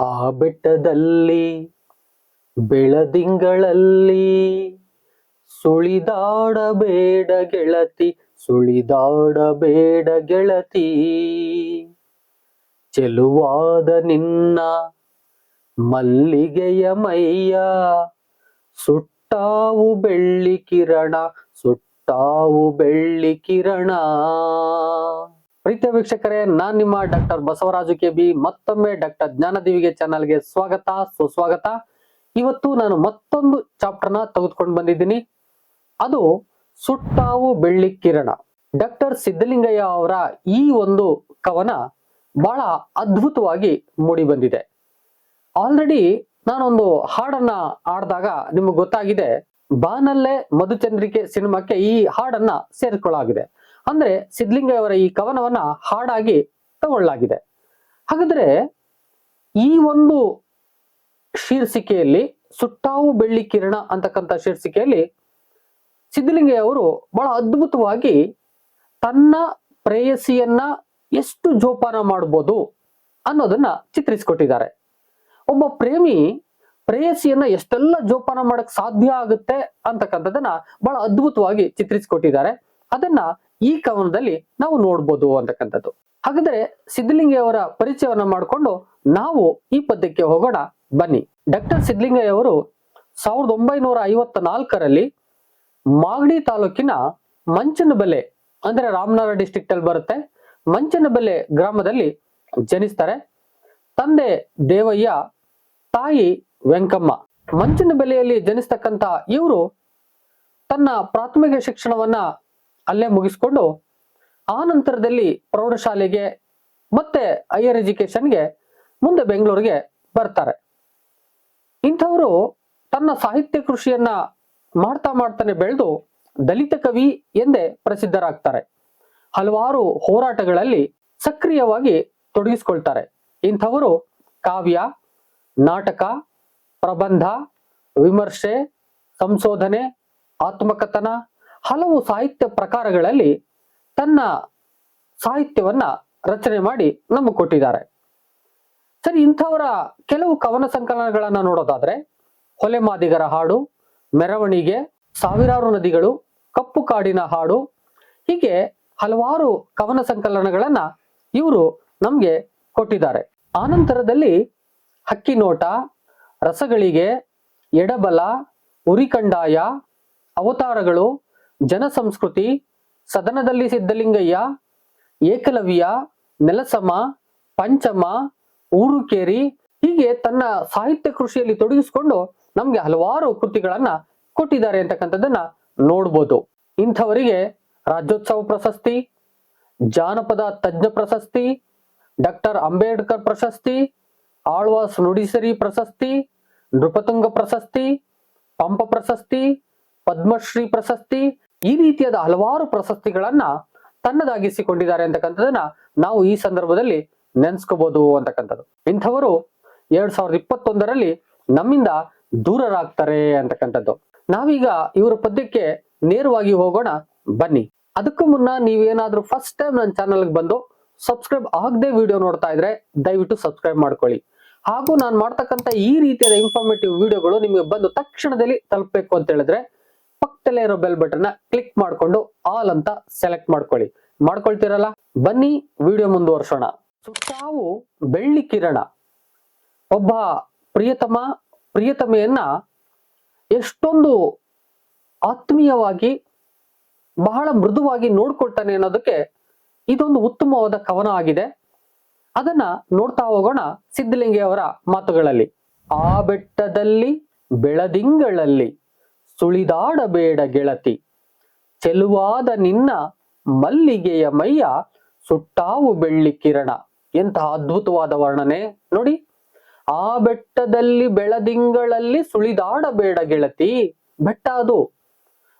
ಆ ಬೆಟ್ಟದಲ್ಲಿ ಬೆಳದಿಂಗಳಲ್ಲಿ ಸುಳಿದಾಡಬೇಡ ಗೆಳತಿ, ಸುಳಿದಾಡಬೇಡ ಗೆಳತಿ. ಚೆಲುವಾದ ನಿನ್ನ ಮಲ್ಲಿಗೆಯ ಮೈಯ ಸುಟ್ಟಾವು ಬೆಳ್ಳಿ ಕಿರಣ, ಸುಟ್ಟಾವು ಬೆಳ್ಳಿ ಕಿರಣ. ಪ್ರೀತಿಯ ವೀಕ್ಷಕರೇ, ನಾನ್ ನಿಮ್ಮ ಡಾಕ್ಟರ್ ಬಸವರಾಜು ಕೆಬಿ ಮತ್ತೊಮ್ಮೆ ಡಾಕ್ಟರ್ ಜ್ಞಾನದೀವಿಗೆ ಚಾನಲ್ಗೆ ಸ್ವಾಗತ, ಸುಸ್ವಾಗತ. ಇವತ್ತು ನಾನು ಮತ್ತೊಂದು ಚಾಪ್ಟರ್ನ ತೆಗೆದುಕೊಂಡು ಬಂದಿದ್ದೀನಿ. ಅದು ಸುಟ್ಟಾವು ಬೆಳ್ಳಿ ಕಿರಣ. ಡಾಕ್ಟರ್ ಸಿದ್ಧಲಿಂಗಯ್ಯ ಅವರ ಈ ಒಂದು ಕವನ ಬಹಳ ಅದ್ಭುತವಾಗಿ ಮೂಡಿ ಬಂದಿದೆ. ಆಲ್ರೆಡಿ ನಾನೊಂದು ಹಾಡನ್ನ ಆಡಿದಾಗ ನಿಮಗೆ ಗೊತ್ತಾಗಿದೆ, ಬಾನಲ್ಲೇ ಮಧುಚಂದ್ರಿಕೆ ಸಿನಿಮಾಕ್ಕೆ ಈ ಹಾಡನ್ನ ಸೇರಿಕೊಳ್ಳಲಾಗಿದೆ. ಅಂದ್ರೆ ಸಿದ್ಧಲಿಂಗಯ್ಯ ಅವರ ಈ ಕವನವನ್ನ ಹಾಡಾಗಿ ತಗೊಳ್ಳಲಾಗಿದೆ. ಹಾಗಾದ್ರೆ ಈ ಒಂದು ಶೀರ್ಷಿಕೆಯಲ್ಲಿ ಸುಟ್ಟಾವು ಬೆಳ್ಳಿ ಕಿರಣ ಅಂತಕ್ಕಂಥ ಶೀರ್ಷಿಕೆಯಲ್ಲಿ ಸಿದ್ಧಲಿಂಗಯ್ಯ ಅವರು ಬಹಳ ಅದ್ಭುತವಾಗಿ ತನ್ನ ಪ್ರೇಯಸಿಯನ್ನ ಎಷ್ಟು ಜೋಪಾನ ಮಾಡಬಹುದು ಅನ್ನೋದನ್ನ ಚಿತ್ರಿಸಿಕೊಟ್ಟಿದ್ದಾರೆ. ಒಬ್ಬ ಪ್ರೇಮಿ ಪ್ರೇಯಸಿಯನ್ನ ಎಷ್ಟೆಲ್ಲ ಜೋಪಾನ ಮಾಡಕ್ ಸಾಧ್ಯ ಆಗುತ್ತೆ ಅಂತಕ್ಕಂಥದ್ದನ್ನ ಬಹಳ ಅದ್ಭುತವಾಗಿ ಚಿತ್ರಿಸಿಕೊಟ್ಟಿದ್ದಾರೆ. ಅದನ್ನ ಈ ಕವನದಲ್ಲಿ ನಾವು ನೋಡ್ಬೋದು ಅಂತಕ್ಕಂಥದ್ದು. ಹಾಗಾದ್ರೆ ಸಿದ್ಧಲಿಂಗಯ್ಯ ಅವರ ಪರಿಚಯವನ್ನ ಮಾಡಿಕೊಂಡು ನಾವು ಈ ಪದ್ಯಕ್ಕೆ ಹೋಗೋಣ, ಬನ್ನಿ. ಡಾಕ್ಟರ್ ಸಿದ್ಧಲಿಂಗಯ್ಯ ಅವರು 1954ರಲ್ಲಿ ಮಾಗಡಿ ತಾಲೂಕಿನ ಮಂಚನಬೆಲೆ ಅಂದ್ರೆ ರಾಮನಗರ ಡಿಸ್ಟ್ರಿಕ್ಟ್ ಅಲ್ಲಿ ಬರುತ್ತೆ, ಮಂಚನಬೆಲೆ ಗ್ರಾಮದಲ್ಲಿ ಜನಿಸ್ತಾರೆ. ತಂದೆ ದೇವಯ್ಯ, ತಾಯಿ ವೆಂಕಮ್ಮ. ಮಂಚನಬೆಲೆಯಲ್ಲಿ ಜನಿಸ್ತಕ್ಕಂತ ಇವರು ತನ್ನ ಪ್ರಾಥಮಿಕ ಶಿಕ್ಷಣವನ್ನ ಅಲ್ಲೇ ಮುಗಿಸ್ಕೊಂಡು ಆ ನಂತರದಲ್ಲಿ ಪ್ರೌಢಶಾಲೆಗೆ ಮತ್ತೆ ಹೈಯರ್ ಎಜುಕೇಶನ್ಗೆ ಮುಂದೆ ಬೆಂಗಳೂರಿಗೆ ಬರ್ತಾರೆ. ಇಂಥವರು ತನ್ನ ಸಾಹಿತ್ಯ ಕೃಷಿಯನ್ನ ಮಾಡ್ತಾನೆ ಬೆಳೆದು ದಲಿತ ಕವಿ ಎಂದೇ ಪ್ರಸಿದ್ಧರಾಗ್ತಾರೆ. ಹಲವಾರು ಹೋರಾಟಗಳಲ್ಲಿ ಸಕ್ರಿಯವಾಗಿ ತೊಡಗಿಸಿಕೊಳ್ತಾರೆ. ಇಂಥವರು ಕಾವ್ಯ, ನಾಟಕ, ಪ್ರಬಂಧ, ವಿಮರ್ಶೆ, ಸಂಶೋಧನೆ, ಆತ್ಮಕಥನ, ಹಲವು ಸಾಹಿತ್ಯ ಪ್ರಕಾರಗಳಲ್ಲಿ ತನ್ನ ಸಾಹಿತ್ಯವನ್ನ ರಚನೆ ಮಾಡಿ ನಮಗೆ ಕೊಟ್ಟಿದ್ದಾರೆ. ಸರಿ, ಇಂಥವರ ಕೆಲವು ಕವನ ಸಂಕಲನಗಳನ್ನ ನೋಡೋದಾದ್ರೆ ಹೊಲೆ ಮಾದಿಗರ ಹಾಡು, ಮೆರವಣಿಗೆ, ಸಾವಿರಾರು ನದಿಗಳು, ಕಪ್ಪು ಕಾಡಿನ ಹಾಡು, ಹೀಗೆ ಹಲವಾರು ಕವನ ಸಂಕಲನಗಳನ್ನ ಇವರು ನಮ್ಗೆ ಕೊಟ್ಟಿದ್ದಾರೆ. ಆನಂತರದಲ್ಲಿ ಹಕ್ಕಿ ನೋಟ, ರಸಗಳಿಗೆ, ಎಡಬಲ, ಉರಿಕಂಡಾಯ, ಅವತಾರಗಳು, ಜನಸಂಸ್ಕೃತಿ, ಸದನದಲ್ಲಿ ಸಿದ್ಧಲಿಂಗಯ್ಯ, ಏಕಲವ್ಯ, ನೆಲಸಮ, ಪಂಚಮ, ಊರುಕೇರಿ, ಹೀಗೆ ತನ್ನ ಸಾಹಿತ್ಯ ಕೃಷಿಯಲ್ಲಿ ತೊಡಗಿಸಿಕೊಂಡು ನಮ್ಗೆ ಹಲವಾರು ಕೃತಿಗಳನ್ನ ಕೊಟ್ಟಿದ್ದಾರೆ ಅಂತಕ್ಕಂಥದ್ದನ್ನ ನೋಡ್ಬೋದು. ಇಂಥವರಿಗೆ ರಾಜ್ಯೋತ್ಸವ ಪ್ರಶಸ್ತಿ, ಜಾನಪದ ತಜ್ಞ ಪ್ರಶಸ್ತಿ, ಡಾಕ್ಟರ್ ಅಂಬೇಡ್ಕರ್ ಪ್ರಶಸ್ತಿ, ಆಳ್ವಾಸ್ ನುಡಿಸಿರಿ ಪ್ರಶಸ್ತಿ, ನೃಪತುಂಗ ಪ್ರಶಸ್ತಿ, ಪಂಪ ಪ್ರಶಸ್ತಿ, ಪದ್ಮಶ್ರೀ ಪ್ರಶಸ್ತಿ, ಈ ರೀತಿಯಾದ ಹಲವಾರು ಪ್ರಶಸ್ತಿಗಳನ್ನ ತನ್ನದಾಗಿಸಿಕೊಂಡಿದ್ದಾರೆ ಅಂತಕ್ಕಂಥದನ್ನ ನಾವು ಈ ಸಂದರ್ಭದಲ್ಲಿ ನೆನ್ಸ್ಕೋಬಹುದು ಅಂತಕ್ಕಂಥದ್ದು. ಇಂಥವರು 2021ರಲ್ಲಿ ನಮ್ಮಿಂದ ದೂರರಾಗ್ತಾರೆ ಅಂತಕ್ಕಂಥದ್ದು. ನಾವೀಗ ಇವರ ಪದ್ಯಕ್ಕೆ ನೇರವಾಗಿ ಹೋಗೋಣ, ಬನ್ನಿ. ಅದಕ್ಕೂ ಮುನ್ನ ನೀವೇನಾದ್ರೂ ಫಸ್ಟ್ ಟೈಮ್ ನನ್ನ ಚಾನಲ್ಗೆ ಬಂದು ಸಬ್ಸ್ಕ್ರೈಬ್ ಆಗದೆ ವಿಡಿಯೋ ನೋಡ್ತಾ ಇದ್ರೆ ದಯವಿಟ್ಟು ಸಬ್ಸ್ಕ್ರೈಬ್ ಮಾಡ್ಕೊಳ್ಳಿ. ಹಾಗೂ ನಾನು ಮಾಡ್ತಕ್ಕಂಥ ಈ ರೀತಿಯಾದ ಇನ್ಫಾರ್ಮೇಟಿವ್ ವಿಡಿಯೋಗಳು ನಿಮಗೆ ಬಂದು ತಕ್ಷಣದಲ್ಲಿ ತಲುಪಬೇಕು ಅಂತ ಹೇಳಿದ್ರೆ ಪಕ್ಕದಲ್ಲೇ ಇರೋ ಬೆಲ್ ಬಟನ್ ಕ್ಲಿಕ್ ಮಾಡ್ಕೊಂಡು ಆಲ್ ಅಂತ ಸೆಲೆಕ್ಟ್ ಮಾಡ್ಕೊಳ್ಳಿ. ಮಾಡ್ಕೊಳ್ತಿರಲ್ಲ, ಬನ್ನಿ ವಿಡಿಯೋ ಮುಂದುವರ್ಸೋಣ. ಸುಟ್ಟಾವು ಬೆಳ್ಳಿ ಕಿರಣ. ಒಬ್ಬ ಪ್ರಿಯತಮ ಪ್ರಿಯತಮೆಯನ್ನ ಎಷ್ಟೊಂದು ಆತ್ಮೀಯವಾಗಿ ಬಹಳ ಮೃದುವಾಗಿ ನೋಡ್ಕೊಳ್ತಾನೆ ಅನ್ನೋದಕ್ಕೆ ಇದೊಂದು ಉತ್ತಮವಾದ ಕವನ ಆಗಿದೆ. ಅದನ್ನ ನೋಡ್ತಾ ಹೋಗೋಣ ಸಿದ್ಧಲಿಂಗಯ್ಯ ಅವರ ಮಾತುಗಳಲ್ಲಿ. ಆ ಬೆಟ್ಟದಲ್ಲಿ ಬೆಳದಿಂಗಳಲ್ಲಿ ಸುಳಿದಾಡಬೇಡ ಗೆಳತಿ, ಚೆಲುವಾದ ನಿನ್ನ ಮಲ್ಲಿಗೆಯ ಮೈಯ ಸುಟ್ಟಾವು ಬೆಳ್ಳಿ ಕಿರಣ. ಎಂತಹ ಅದ್ಭುತವಾದ ವರ್ಣನೆ ನೋಡಿ. ಆ ಬೆಟ್ಟದಲ್ಲಿ ಬೆಳದಿಂಗಳಲ್ಲಿ ಸುಳಿದಾಡಬೇಡ ಗೆಳತಿ. ಬೆಟ್ಟ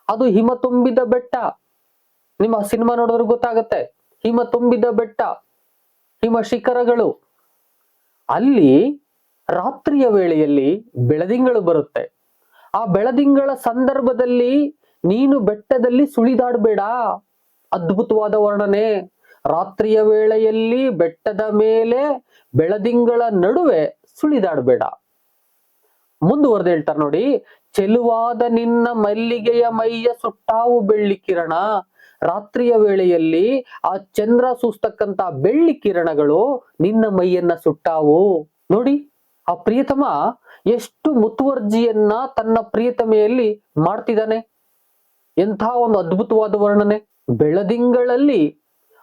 ಅದು ಹಿಮ ತುಂಬಿದ ಬೆಟ್ಟ. ನಿಮ್ಮ ಸಿನಿಮಾ ನೋಡಿದ್ರೆ ಗೊತ್ತಾಗತ್ತೆ, ಹಿಮ ತುಂಬಿದ ಬೆಟ್ಟ, ಹಿಮ ಶಿಖರಗಳು. ಅಲ್ಲಿ ರಾತ್ರಿಯ ವೇಳೆಯಲ್ಲಿ ಬೆಳದಿಂಗಳು ಬರುತ್ತೆ. ಆ ಬೆಳದಿಂಗಳ ಸಂದರ್ಭದಲ್ಲಿ ನೀನು ಬೆಟ್ಟದಲ್ಲಿ ಸುಳಿದಾಡಬೇಡ. ಅದ್ಭುತವಾದ ವರ್ಣನೆ. ರಾತ್ರಿಯ ವೇಳೆಯಲ್ಲಿ ಬೆಟ್ಟದ ಮೇಲೆ ಬೆಳದಿಂಗಳ ನಡುವೆ ಸುಳಿದಾಡಬೇಡ. ಮುಂದುವರೆದು ಹೇಳ್ತಾರೆ ನೋಡಿ, ಚೆಲುವಾದ ನಿನ್ನ ಮಲ್ಲಿಗೆಯ ಮೈಯ ಸುಟ್ಟಾವು ಬೆಳ್ಳಿ ಕಿರಣ. ರಾತ್ರಿಯ ವೇಳೆಯಲ್ಲಿ ಆ ಚಂದ್ರ ಸೂಸ್ತಕ್ಕಂತ ಬೆಳ್ಳಿ ಕಿರಣಗಳು ನಿನ್ನ ಮೈಯನ್ನ ಸುಟ್ಟಾವು. ನೋಡಿ, ಆ ಪ್ರಿಯತಮ ಎಷ್ಟು ಮುತುವರ್ಜಿಯನ್ನ ತನ್ನ ಪ್ರಿಯತಮೆಯಲ್ಲಿ ಮಾಡ್ತಿದ್ದಾನೆ. ಎಂಥ ಒಂದು ಅದ್ಭುತವಾದ ವರ್ಣನೆ. ಬೆಳದಿಂಗಳಲ್ಲಿ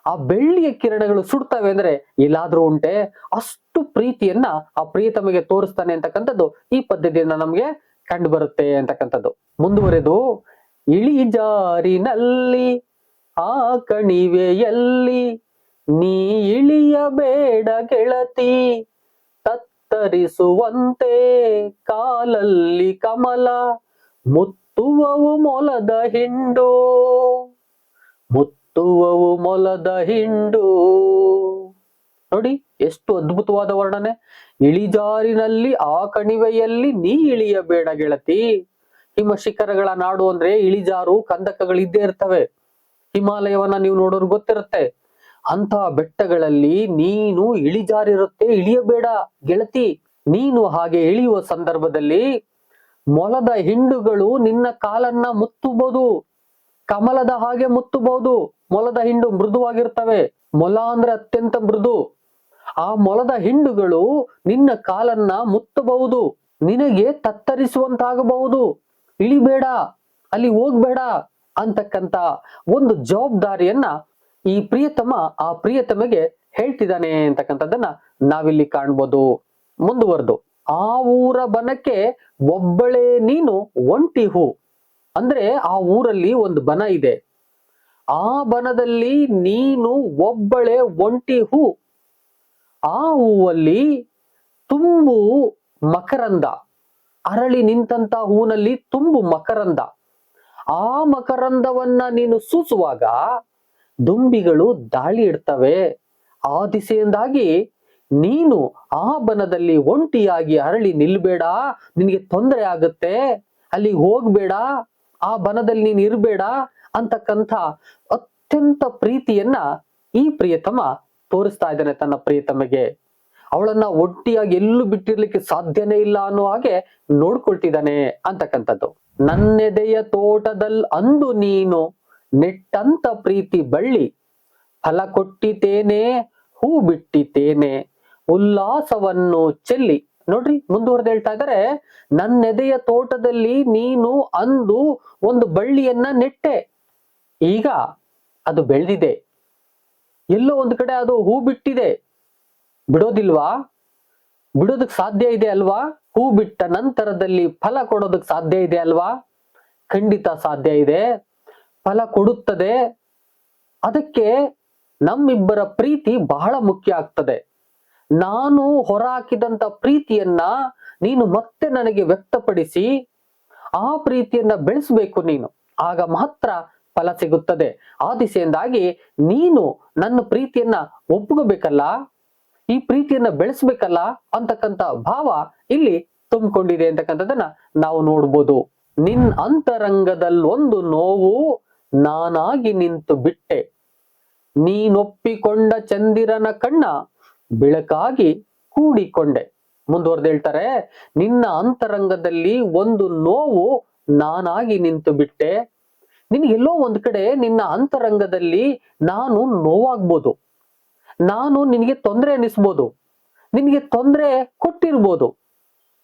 ಆ ಬೆಳ್ಳಿಯ ಕಿರಣಗಳು ಸುಡ್ತವೆ ಅಂದ್ರೆ ಎಲ್ಲಾದ್ರೂ ಉಂಟೆ? ಅಷ್ಟು ಪ್ರೀತಿಯನ್ನ ಆ ಪ್ರಿಯತಮೆಗೆ ತೋರಿಸ್ತಾನೆ ಅಂತಕ್ಕಂಥದ್ದು ಈ ಪದ್ಧತಿಯಿಂದ ನಮ್ಗೆ ಕಂಡು ಬರುತ್ತೆ ಅಂತಕ್ಕಂಥದ್ದು. ಮುಂದುವರೆದು, ಇಳಿಜಾರಿನಲ್ಲಿ ಆ ಕಣಿವೆಯಲ್ಲಿ ನೀ ಇಳಿಯಬೇಡ ಗೆಳತಿ, ತತ್ತರಿಸುವಂತೆ ಕಾಲಲ್ಲಿ ಕಮಲ, ಮುತ್ತುವವು ಮೊಲದ ಹಿಂಡು, ಮುತ್ತುವವು ಮೊಲದ ಹಿಂಡು. ನೋಡಿ, ಎಷ್ಟು ಅದ್ಭುತವಾದ ವರ್ಣನೆ. ಇಳಿಜಾರಿನಲ್ಲಿ ಆ ಕಣಿವೆಯಲ್ಲಿ ನೀ ಇಳಿಯಬೇಡ ಗೆಳತಿ. ಹಿಮ ಶಿಖರಗಳ ನಾಡು ಅಂದ್ರೆ ಇಳಿಜಾರು ಕಂದಕಗಳಿದ್ದೇ ಇರ್ತವೆ. ಹಿಮಾಲಯವನ್ನ ನೀವು ನೋಡೋರು ಗೊತ್ತಿರುತ್ತೆ. ಅಂತಹ ಬೆಟ್ಟಗಳಲ್ಲಿ ನೀನು ಇಳಿಜಾರಿರುತ್ತೆ, ಇಳಿಯಬೇಡ ಗೆಳತಿ. ನೀನು ಹಾಗೆ ಇಳಿಯುವ ಸಂದರ್ಭದಲ್ಲಿ ಮೊಲದ ಹಿಂಡುಗಳು ನಿನ್ನ ಕಾಲನ್ನ ಮುತ್ತಬಹುದು. ಕಮಲದ ಹಾಗೆ ಮುತ್ತಬಹುದು. ಮೊಲದ ಹಿಂಡು ಮೃದುವಾಗಿರ್ತವೆ. ಮೊಲ ಅಂದ್ರೆ ಅತ್ಯಂತ ಮೃದು. ಆ ಮೊಲದ ಹಿಂಡುಗಳು ನಿನ್ನ ಕಾಲನ್ನ ಮುತ್ತಬಹುದು, ನಿನಗೆ ತತ್ತರಿಸುವಂತಾಗಬಹುದು. ಇಳಿಬೇಡ, ಅಲ್ಲಿ ಹೋಗ್ಬೇಡ ಅಂತಕ್ಕಂತ ಒಂದು ಜವಾಬ್ದಾರಿಯನ್ನ ಈ ಪ್ರಿಯತಮ ಆ ಪ್ರಿಯತಮೆಗೆ ಹೇಳ್ತಿದ್ದಾನೆ ಅಂತಕ್ಕಂಥದ್ದನ್ನ ನಾವಿಲ್ಲಿ ಕಾಣ್ಬೋದು. ಮುಂದುವರೆದು, ಆ ಊರ ಬನಕ್ಕೆ ಒಬ್ಬಳೇ ನೀನು ಒಂಟಿ ಹೂ. ಅಂದ್ರೆ ಆ ಊರಲ್ಲಿ ಒಂದು ಬನ ಇದೆ. ಆ ಬನದಲ್ಲಿ ನೀನು ಒಬ್ಬಳೇ ಒಂಟಿ ಹೂ. ಆ ಹೂವಲ್ಲಿ ತುಂಬು ಮಕರಂದ, ಅರಳಿ ನಿಂತಂತ ಹೂವಿನಲ್ಲಿ ತುಂಬು ಮಕರಂದ. ಆ ಮಕರಂದವನ್ನ ನೀನು ಸೂಸುವಾಗ ದುಂಬಿಗಳು ದಾಳಿ ಇಡ್ತವೆ. ಆ ದಿಸೆಯಿಂದಾಗಿ ನೀನು ಆ ಬನದಲ್ಲಿ ಒಂಟಿಯಾಗಿ ಅರಳಿ ನಿಲ್ಬೇಡ, ನಿನಗೆ ತೊಂದರೆ ಆಗುತ್ತೆ, ಅಲ್ಲಿ ಹೋಗ್ಬೇಡ, ಆ ಬನದಲ್ಲಿ ನೀನು ಇರ್ಬೇಡ ಅಂತಕ್ಕಂಥ ಅತ್ಯಂತ ಪ್ರೀತಿಯನ್ನ ಈ ಪ್ರಿಯತಮ ತೋರಿಸ್ತಾ ಇದ್ದಾನೆ ತನ್ನ ಪ್ರಿಯತಮೆಗೆ. ಅವಳನ್ನ ಒಟ್ಟಿಯಾಗಿ ಎಲ್ಲೂ ಬಿಟ್ಟಿರ್ಲಿಕ್ಕೆ ಸಾಧ್ಯನೇ ಇಲ್ಲ ಅನ್ನೋ ಹಾಗೆ ನೋಡ್ಕೊಳ್ತಿದ್ದಾನೆ ಅಂತಕ್ಕಂಥದ್ದು. ನನ್ನೆದೆಯ ತೋಟದಲ್ಲಿ ಅಂದು ನೀನು ನೆಟ್ಟಂತ ಪ್ರೀತಿ ಬಳ್ಳಿ, ಫಲ ಕೊಟ್ಟಿತೇನೆ ಹೂ ಬಿಟ್ಟಿತೇನೆ ಉಲ್ಲಾಸವನ್ನು ಚೆಲ್ಲಿ. ನೋಡ್ರಿ, ಮುಂದುವರೆದು ಹೇಳ್ತಾ ಇದ್ದಾರೆ, ನನ್ನೆದೆಯ ತೋಟದಲ್ಲಿ ನೀನು ಅಂದು ಒಂದು ಬಳ್ಳಿಯನ್ನ ನೆಟ್ಟೆ. ಈಗ ಅದು ಬೆಳೆದಿದೆ, ಎಲ್ಲೋ ಒಂದು ಕಡೆ ಅದು ಹೂ ಬಿಟ್ಟಿದೆ. ಬಿಡೋದಿಲ್ವಾ? ಬಿಡೋದಕ್ ಸಾಧ್ಯ ಇದೆ ಅಲ್ವಾ? ಹೂ ಬಿಟ್ಟ ನಂತರದಲ್ಲಿ ಫಲ ಕೊಡೋದಕ್ ಸಾಧ್ಯ ಇದೆ ಅಲ್ವಾ? ಖಂಡಿತ ಸಾಧ್ಯ ಇದೆ, ಫಲ ಕೊಡುತ್ತದೆ. ಅದಕ್ಕೆ ನಮ್ಮಿಬ್ಬರ ಪ್ರೀತಿ ಬಹಳ ಮುಖ್ಯ ಆಗ್ತದೆ. ನಾನು ಹೊರ ಹಾಕಿದಂತ ಪ್ರೀತಿಯನ್ನ ನೀನು ಮತ್ತೆ ನನಗೆ ವ್ಯಕ್ತಪಡಿಸಿ ಆ ಪ್ರೀತಿಯನ್ನ ಬೆಳೆಸಬೇಕು ನೀನು, ಆಗ ಮಾತ್ರ ಫಲ ಸಿಗುತ್ತದೆ. ಆ ದಿಸೆಯಿಂದಾಗಿ ನೀನು ನನ್ನ ಪ್ರೀತಿಯನ್ನ ಒಪ್ಕೋಬೇಕಲ್ಲ, ಈ ಪ್ರೀತಿಯನ್ನ ಬೆಳೆಸ್ಬೇಕಲ್ಲ ಅಂತಕ್ಕಂಥ ಭಾವ ಇಲ್ಲಿ ತುಂಬಿಕೊಂಡಿದೆ ಅಂತಕ್ಕಂಥದ್ದನ್ನ ನಾವು ನೋಡ್ಬೋದು. ನಿನ್ ಅಂತರಂಗದಲ್ಲಿ ಒಂದು ನೋವು ನಾನಾಗಿ ನಿಂತು ಬಿಟ್ಟೆ, ನೀನೊಪ್ಪಿಕೊಂಡ ಚಂದಿರನ ಕಣ್ಣ ಬೆಳಕಾಗಿ ಕೂಡಿಕೊಂಡೆ. ಮುಂದುವರೆದು ಹೇಳ್ತಾರೆ, ನಿನ್ನ ಅಂತರಂಗದಲ್ಲಿ ಒಂದು ನೋವು ನಾನಾಗಿ ನಿಂತು ಬಿಟ್ಟೆ. ನಿನಗೆಲ್ಲೋ ಒಂದ್ ಕಡೆ ನಿನ್ನ ಅಂತರಂಗದಲ್ಲಿ ನಾನು ನೋವಾಗ್ಬೋದು, ನಾನು ನಿನಗೆ ತೊಂದರೆ ಅನಿಸ್ಬೋದು, ನಿನಗೆ ತೊಂದರೆ ಕೊಟ್ಟಿರ್ಬೋದು.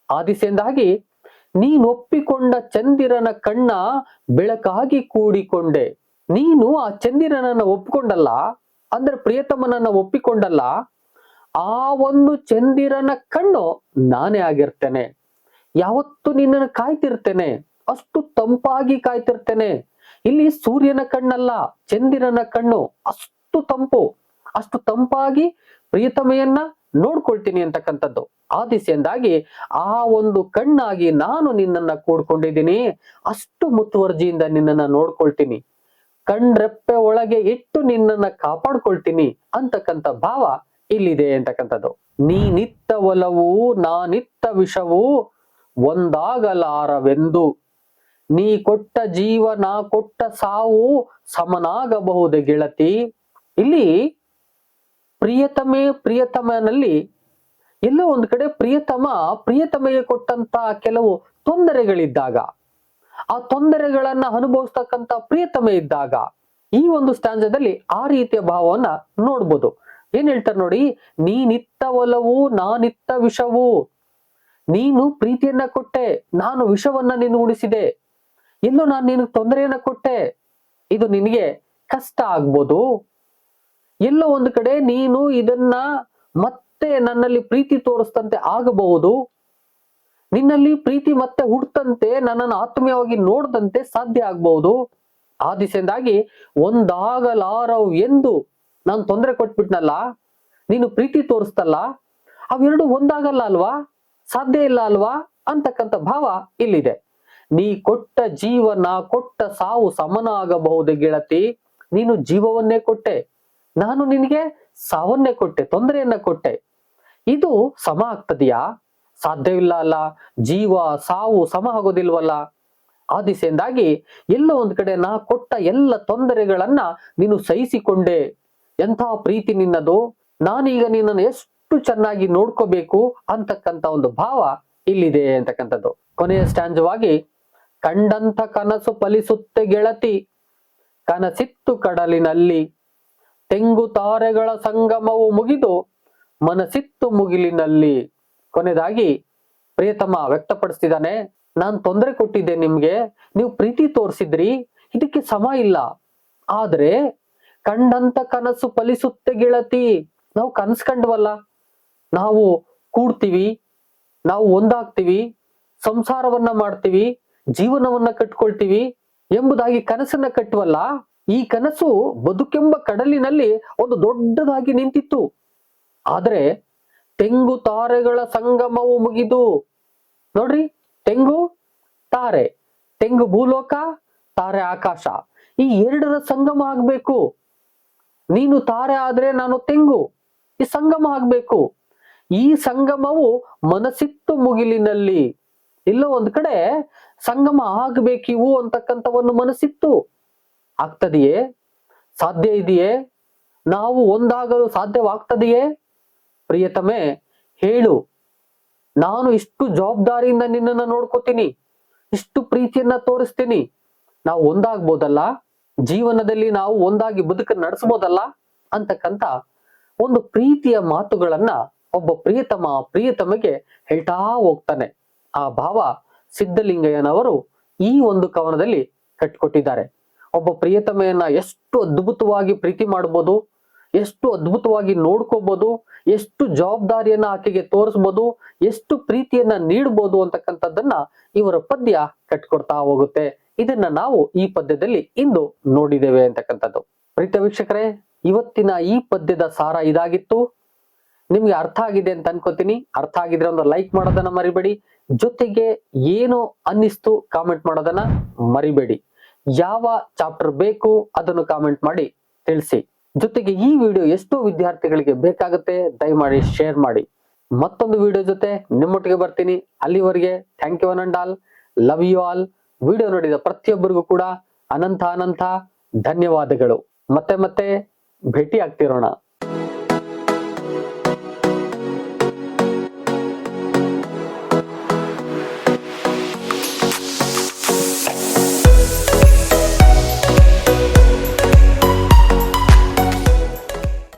ಆ ದಿಸೆಯಿಂದಾಗಿ ನೀನು ಒಪ್ಪಿಕೊಂಡ ಚಂದಿರನ ಕಣ್ಣ ಬೆಳಕಾಗಿ ಕೂಡಿಕೊಂಡೆ. ನೀನು ಆ ಚಂದಿರನನ್ನ ಒಪ್ಪಿಕೊಂಡಲ್ಲ ಅಂದ್ರೆ ಪ್ರಿಯತಮನನ್ನ ಒಪ್ಪಿಕೊಂಡಲ್ಲ, ಆ ಒಂದು ಚಂದಿರನ ಕಣ್ಣು ನಾನೇ ಆಗಿರ್ತೇನೆ. ಯಾವತ್ತು ನಿನ್ನನ್ನು ಕಾಯ್ತಿರ್ತೇನೆ, ಅಷ್ಟು ತಂಪಾಗಿ ಕಾಯ್ತಿರ್ತೇನೆ. ಇಲ್ಲಿ ಸೂರ್ಯನ ಕಣ್ಣಲ್ಲ, ಚಂದಿರನ ಕಣ್ಣು. ಅಷ್ಟು ತಂಪು, ಅಷ್ಟು ತಂಪಾಗಿ ಪ್ರಿಯತಮೆಯನ್ನ ನೋಡ್ಕೊಳ್ತೀನಿ ಅಂತಕ್ಕಂಥದ್ದು. ಆ ದಿಸೆಯಿಂದಾಗಿ ಆ ಒಂದು ಕಣ್ಣಾಗಿ ನಾನು ನಿನ್ನನ್ನ ಕೂಡ್ಕೊಂಡಿದ್ದೀನಿ. ಅಷ್ಟು ಮುತುವರ್ಜಿಯಿಂದ ನಿನ್ನನ್ನ ನೋಡ್ಕೊಳ್ತೀನಿ, ಕಣ್ರೆಪ್ಪೆ ಒಳಗೆ ಇಟ್ಟು ನಿನ್ನನ್ನ ಕಾಪಾಡ್ಕೊಳ್ತೀನಿ ಅಂತಕ್ಕಂಥ ಭಾವ ಇಲ್ಲಿದೆ ಅಂತಕ್ಕಂಥದ್ದು. ನೀನಿತ್ತ ಒಲವು ನಾನಿತ್ತ ವಿಷವು ಒಂದಾಗಲಾರವೆಂದು, ನೀ ಕೊಟ್ಟ ಜೀವ ನಾ ಕೊಟ್ಟ ಸಾವು ಸಮನಾಗಬಹುದೇ ಗೆಳತಿ. ಇಲ್ಲಿ ಪ್ರಿಯತಮೆ ಪ್ರಿಯತಮನಲ್ಲಿ ಎಲ್ಲೋ ಒಂದು ಕಡೆ ಪ್ರಿಯತಮ ಪ್ರಿಯತಮೆಗೆ ಕೊಟ್ಟಂತ ಕೆಲವು ತೊಂದರೆಗಳಿದ್ದಾಗ, ಆ ತೊಂದರೆಗಳನ್ನ ಅನುಭವಿಸ್ತಕ್ಕಂತ ಪ್ರಿಯತಮೆ ಇದ್ದಾಗ ಈ ಒಂದು ಸ್ಟ್ಯಾನ್ಜದಲ್ಲಿ ಆ ರೀತಿಯ ಭಾವವನ್ನ ನೋಡ್ಬೋದು. ಏನ್ ಹೇಳ್ತಾರೆ ನೋಡಿ, ನೀನಿತ್ತ ಒಲವು ನಾನಿತ್ತ ವಿಷವು. ನೀನು ಪ್ರೀತಿಯನ್ನ ಕೊಟ್ಟೆ, ನಾನು ವಿಷವನ್ನ ನೀನು ಉಣಿಸಿದೆ. ಎಲ್ಲೋ ನಾನು ನಿನಗೆ ತೊಂದರೆಯನ್ನ ಕೊಟ್ಟೆ, ಇದು ನಿನಗೆ ಕಷ್ಟ ಆಗ್ಬೋದು. ಎಲ್ಲೋ ಒಂದು ಕಡೆ ನೀನು ಇದನ್ನ ಮತ್ತೆ ನನ್ನಲ್ಲಿ ಪ್ರೀತಿ ತೋರಿಸ್ತಂತೆ ಆಗಬಹುದು, ನಿನ್ನಲ್ಲಿ ಪ್ರೀತಿ ಮತ್ತೆ ಹುಡ್ತಂತೆ, ನನ್ನನ್ನು ಆತ್ಮೀಯವಾಗಿ ನೋಡ್ದಂತೆ ಸಾಧ್ಯ ಆಗ್ಬಹುದು. ಆ ದಿಸೆಯಿಂದಾಗಿ ಒಂದಾಗಲಾರವು ಎಂದು ನಾನು ತೊಂದರೆ ಕೊಟ್ಬಿಟ್ನಲ್ಲ, ನೀನು ಪ್ರೀತಿ ತೋರಿಸ್ತಲ್ಲ, ಅವೆರಡು ಒಂದಾಗಲ್ಲ ಅಲ್ವಾ, ಸಾಧ್ಯ ಇಲ್ಲ ಅಲ್ವಾ ಅಂತಕ್ಕಂಥ ಭಾವ ಇಲ್ಲಿದೆ. ನೀ ಕೊಟ್ಟ ಜೀವನ ಕೊಟ್ಟ ಸಾವು ಸಮನ ಆಗಬಹುದು ಗೆಳತಿ. ನೀನು ಜೀವವನ್ನೇ ಕೊಟ್ಟೆ, ನಾನು ನಿನಗೆ ಸಾವನ್ನೇ ಕೊಟ್ಟೆ, ತೊಂದರೆಯನ್ನ ಕೊಟ್ಟೆ. ಇದು ಸಮ ಆಗ್ತದೆಯಾ? ಸಾಧ್ಯವಿಲ್ಲ ಅಲ್ಲ. ಜೀವ ಸಾವು ಸಮ ಆಗೋದಿಲ್ವಲ್ಲ. ಆ ದಿಸೆಯಿಂದಾಗಿ ಎಲ್ಲೋ ಒಂದ್ ಕಡೆ ನಾ ಕೊಟ್ಟ ಎಲ್ಲ ತೊಂದರೆಗಳನ್ನ ನೀನು ಸಹಿಸಿಕೊಂಡೆ. ಎಂಥ ಪ್ರೀತಿ ನಿನ್ನದು, ನಾನೀಗ ನಿನ್ನನ್ನು ಎಷ್ಟು ಚೆನ್ನಾಗಿ ನೋಡ್ಕೋಬೇಕು ಅಂತಕ್ಕಂಥ ಒಂದು ಭಾವ ಇಲ್ಲಿದೆ ಅಂತಕ್ಕಂಥದ್ದು. ಕೊನೆಯ ಸ್ಟ್ಯಾನ್ಜವಾಗಿ, ಕಂಡಂತ ಕನಸು ಫಲಿಸುತ್ತೆ ಗೆಳತಿ, ಕನಸಿತ್ತು ಕಡಲಿನಲ್ಲಿ, ತೆಂಗು ತಾರೆಗಳ ಸಂಗಮವು ಮುಗಿದು ಮನಸ್ಸಿತ್ತು ಮುಗಿಲಿನಲ್ಲಿ. ಕೊನೆಯದಾಗಿ ಪ್ರಿಯತಮ ವ್ಯಕ್ತಪಡಿಸ್ತಿದ್ದಾನೆ, ನಾನ್ ತೊಂದರೆ ಕೊಟ್ಟಿದ್ದೆ ನಿಮ್ಗೆ, ನೀವು ಪ್ರೀತಿ ತೋರಿಸಿದ್ರಿ, ಇದಕ್ಕೆ ಸಮ ಇಲ್ಲ. ಆದ್ರೆ ಕಂಡಂತ ಕನಸು ಫಲಿಸುತ್ತೆ ಗೆಳತಿ. ನಾವು ಕನಸು ಕಂಡ್ವಲ್ಲ, ನಾವು ಕೂಡ್ತೀವಿ, ನಾವು ಒಂದಾಗ್ತೀವಿ, ಸಂಸಾರವನ್ನ ಮಾಡ್ತೀವಿ, ಜೀವನವನ್ನ ಕಟ್ಕೊಳ್ತೀವಿ ಎಂಬುದಾಗಿ ಕನಸನ್ನ ಕಟ್ಟುವಲ್ಲ, ಈ ಕನಸು ಬದುಕೆಂಬ ಕಡಲಿನಲ್ಲಿ ಒಂದು ದೊಡ್ಡದಾಗಿ ನಿಂತಿತ್ತು. ಆದ್ರೆ ತೆಂಗು ತಾರೆಗಳ ಸಂಗಮವು ಮುಗಿದು, ನೋಡ್ರಿ, ತೆಂಗು ತಾರೆ, ತೆಂಗು ಭೂಲೋಕ, ತಾರೆ ಆಕಾಶ, ಈ ಎರಡರ ಸಂಗಮ ಆಗ್ಬೇಕು. ನೀನು ತಾರೆ ಆದ್ರೆ ನಾನು ತೆಂಗು, ಈ ಸಂಗಮ ಆಗ್ಬೇಕು. ಈ ಸಂಗಮವು ಮನಸ್ಸಿತ್ತು ಮುಗಿಲಿನಲ್ಲಿ. ಎಲ್ಲೋ ಒಂದ್ ಕಡೆ ಸಂಗಮ ಆಗ್ಬೇಕಿವು ಅಂತಕ್ಕಂಥ ಒಂದು ಮನಸ್ಸಿತ್ತು. ಆಗ್ತದೆಯೇ? ಸಾಧ್ಯ ಇದೆಯೇ? ನಾವು ಒಂದಾಗಲು ಸಾಧ್ಯವಾಗ್ತದೆಯೇ? ಪ್ರಿಯತಮೆ ಹೇಳು, ನಾನು ಇಷ್ಟು ಜವಾಬ್ದಾರಿಯಿಂದ ನಿನ್ನನ್ನು ನೋಡ್ಕೋತೀನಿ, ಇಷ್ಟು ಪ್ರೀತಿಯನ್ನ ತೋರಿಸ್ತೀನಿ, ನಾವು ಒಂದಾಗ್ಬೋದಲ್ಲ, ಜೀವನದಲ್ಲಿ ನಾವು ಒಂದಾಗಿ ಬದುಕನ್ನು ನಡೆಸಬಹುದಲ್ಲ ಅಂತಕ್ಕಂಥ ಒಂದು ಪ್ರೀತಿಯ ಮಾತುಗಳನ್ನ ಒಬ್ಬ ಪ್ರಿಯತಮ ಪ್ರಿಯತಮೆಗೆ ಹೇಳ್ತಾ ಹೋಗ್ತಾನೆ. ಆ ಭಾವ ಸಿದ್ಧಲಿಂಗಯ್ಯನವರು ಈ ಒಂದು ಕವನದಲ್ಲಿ ಕಟ್ಟಿಕೊಟ್ಟಿದ್ದಾರೆ. ಒಬ್ಬ ಪ್ರಿಯತಮೆಯನ್ನ ಎಷ್ಟು ಅದ್ಭುತವಾಗಿ ಪ್ರೀತಿ ಮಾಡ್ಬೋದು, ಎಷ್ಟು ಅದ್ಭುತವಾಗಿ ನೋಡ್ಕೋಬಹುದು, ಎಷ್ಟು ಜವಾಬ್ದಾರಿಯನ್ನ ಆಕೆಗೆ ತೋರಿಸ್ಬೋದು, ಎಷ್ಟು ಪ್ರೀತಿಯನ್ನ ನೀಡಬಹುದು ಅಂತಕ್ಕಂಥದ್ದನ್ನ ಇವರ ಪದ್ಯ ಕಟ್ಕೊಡ್ತಾ ಹೋಗುತ್ತೆ. ಇದನ್ನ ನಾವು ಈ ಪದ್ಯದಲ್ಲಿ ಇಂದು ನೋಡಿದ್ದೇವೆ ಅಂತಕ್ಕಂಥದ್ದು. ಪ್ರೀತ ವೀಕ್ಷಕರೇ, ಇವತ್ತಿನ ಈ ಪದ್ಯದ ಸಾರ ಇದಾಗಿತ್ತು. ನಿಮ್ಗೆ ಅರ್ಥ ಆಗಿದೆ ಅಂತ ಅನ್ಕೋತೀನಿ. ಅರ್ಥ ಆಗಿದ್ರೆ ಒಂದು ಲೈಕ್ ಮಾಡೋದನ್ನ ಮರಿಬೇಡಿ. ಜೊತೆಗೆ ಏನು ಅನ್ನಿಸ್ತು ಕಾಮೆಂಟ್ ಮಾಡೋದನ್ನ ಮರಿಬೇಡಿ. ಯಾವ ಚಾಪ್ಟರ್ ಬೇಕು ಅದನ್ನು ಕಾಮೆಂಟ್ ಮಾಡಿ ತಿಳಿಸಿ. ಜೊತೆಗೆ ಈ ವಿಡಿಯೋ ಎಷ್ಟೋ ವಿದ್ಯಾರ್ಥಿಗಳಿಗೆ ಬೇಕಾಗುತ್ತೆ, ದಯಮಾಡಿ ಶೇರ್ ಮಾಡಿ. ಮತ್ತೊಂದು ವಿಡಿಯೋ ಜೊತೆ ನಿಮ್ಮೊಟ್ಟಿಗೆ ಬರ್ತೀನಿ. ಅಲ್ಲಿವರೆಗೆ thank you one and all, love you all. Video ನೋಡಿದ ಪ್ರತಿಯೊಬ್ಬರಿಗೂ ಕೂಡ ಅನಂತ ಅನಂತ ಧನ್ಯವಾದಗಳು. ಮತ್ತೆ ಭೇಟಿ ಆಗ್ತಿರೋಣ.